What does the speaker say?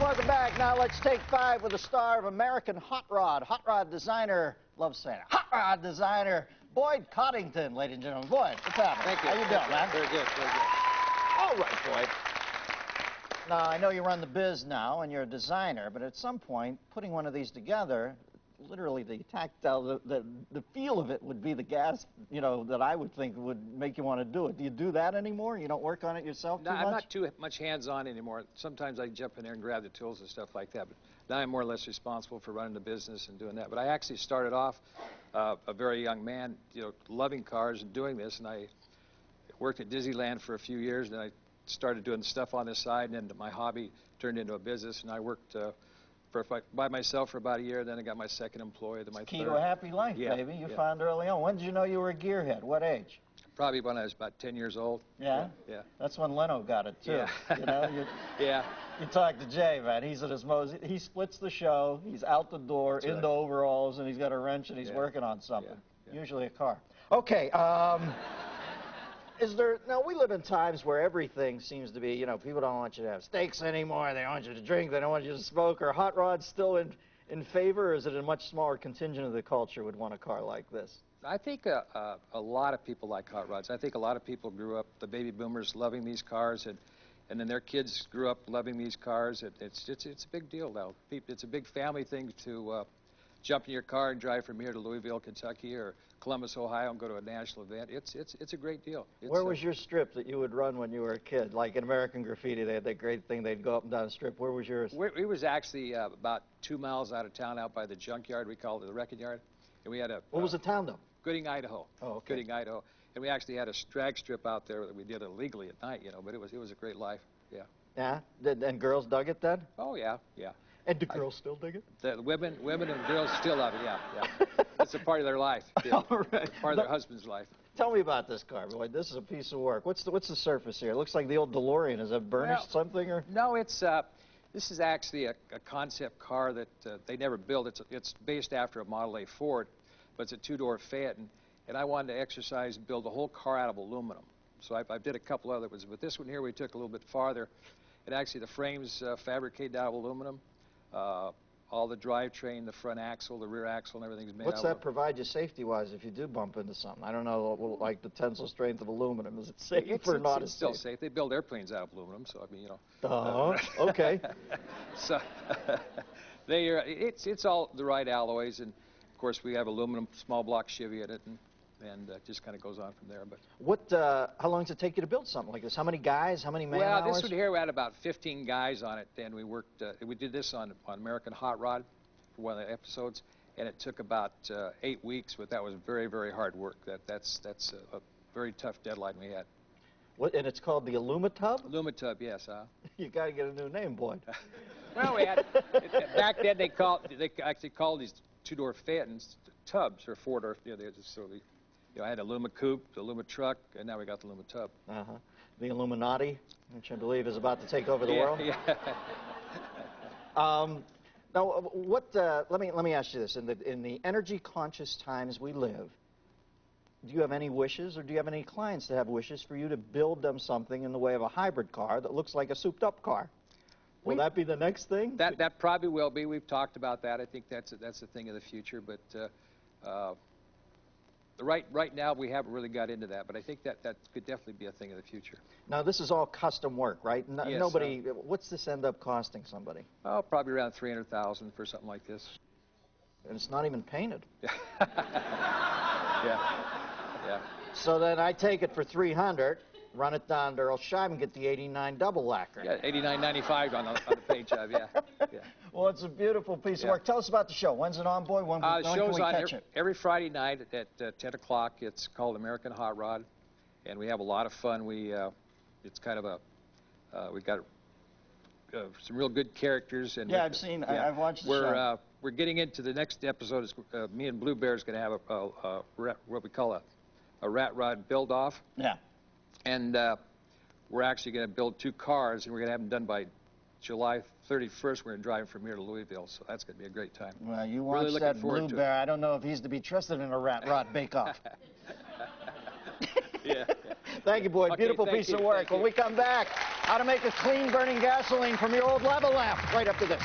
welcome back. Now let's take 5 with the star of American Hot Rod designer, love saying it, hot rod designer, Boyd Coddington, ladies and gentlemen. Boyd, what's happening? Thank you. How you doing, man? Very good, very good. All right, Boyd. Now, I know you run the biz now, and you're a designer, but at some point, putting one of these together, literally the tactile, the feel of it would be the gas, you know, that I would think would make you want to do it. Do you do that anymore? You don't work on it yourself too much? I'm not too much hands-on anymore. Sometimes I jump in there and grab the tools and stuff like that, but now I'm more or less responsible for running the business and doing that. But I actually started off a very young man, you know, loving cars and doing this, and I worked at Disneyland for a few years, and I started doing stuff on the side, and then my hobby turned into a business, and I worked by myself for about a year. Then I got my second employee, then my Key third. to a happy life, Yeah, baby. You yeah. found early on. When did you know you were a gearhead? What age? Probably when I was about 10 years old. Yeah? Yeah. That's when Leno got it, too. Yeah. You know, Yeah. You talk to Jay, man. He's at his most. He splits the show. He's out the door, That's into right. overalls, and he's got a wrench, and he's Yeah. working on something. Yeah. Usually a car. Okay. Is there, now we live in times where everything seems to be, you know, people don't want you to have steaks anymore, they don't want you to drink, they don't want you to smoke. Are hot rods still in favor, or is it a much smaller contingent of the culture would want a car like this? I think a lot of people like hot rods. I think a lot of people grew up, the baby boomers, loving these cars, and then their kids grew up loving these cars. It's a big deal now. It's a big family thing to jump in your car and drive from here to Louisville, Kentucky, or Columbus, Ohio, and go to a national event. It's a great deal. Where was your strip that you would run when you were a kid? Like in American Graffiti, they had that great thing. They'd go up and down a strip. Where was yours? It was actually about 2 miles out of town, out by the junkyard. We called it the wrecking yard. And we had a. What was the town, though? Gooding, Idaho. Oh, okay. Gooding, Idaho. And we actually had a drag strip out there that we did illegally at night, you know, but it was a great life. Yeah. Yeah? And girls dug it then? Oh, yeah, yeah. And do girls still dig it? The women and girls still love it, yeah. It's a part of their life. Yeah. All right. Part of their husband's life. Tell me about this car, boy. This is a piece of work. What's the surface here? It looks like the old DeLorean. Is that burnished something or? No, this is actually a concept car that they never built. It's based after a Model A Ford, but it's a 2-door Fiat, and I wanted to exercise and build the whole car out of aluminum. So I did a couple other ones, but this one here we took a little bit farther. And actually the frame's fabricated out of aluminum. All the drivetrain, the front axle, the rear axle, and everything's made out of aluminum. What's that provide you safety-wise if you do bump into something? I don't know, like the tensile strength of aluminum. Is it safe or not? It's still safe. They build airplanes out of aluminum, so I mean, you Oh, know. okay. So it's all the right alloys, and of course we have aluminum small block Chevy in it, and it just kind of goes on from there. But how long does it take you to build something like this? How many guys? How many man hours? Well, this one here, we had about 15 guys on it, and we worked. We did this on American Hot Rod for one of the episodes, and it took about 8 weeks, but that was very, very hard work. That's a very tough deadline we had. What? And it's called the Alumatub? Alumatub, yes. You got to get a new name, Boyd. Well, we had back then they actually called these 2-door Fiat's tubs or 4-door. You know, I had Alumatub, the Alumatruck, and now we got the Alumatub. Uh-huh. The Illuminati, which I believe is about to take over the world. Yeah. Now, let me ask you this: in the energy-conscious times we live, do you have any wishes, or do you have any clients that have wishes for you to build them something in the way of a hybrid car that looks like a souped-up car? Will that be the next thing? That probably will be. We've talked about that. I think that's a thing of the future, but. Right now, we haven't really got into that, but I think that could definitely be a thing of the future. Now, this is all custom work, right? Yes, Nobody. What's this end up costing somebody? Oh, probably around $300,000 for something like this. And it's not even painted. Yeah. So then I take it for $300, run it down to Earl Scheib and get the '89 double lacquer. Yeah, $89.95 on the paint job. Yeah. Well, it's a beautiful piece of work. Tell us about the show. When's it on, Boyd? When can we catch it? Every Friday night at 10 o'clock. It's called American Hot Rod, and we have a lot of fun. It's kind of we've got some real good characters. And yeah, I've seen. Yeah, I've watched the show. We're getting into the next episode. Is me and Blue Bear's going to have what we call a rat rod build-off. Yeah. And we're actually going to build 2 cars, and we're going to have them done by July 31st. We're going to drive from here to Louisville, so that's going to be a great time. Well, you watch really that Blue Bear. I don't know if he's to be trusted in a rat rod bake-off. Yeah. Thank you, Boyd. Okay, beautiful piece of work. When we come back, How to make a clean burning gasoline from your old lava lamp, right after this.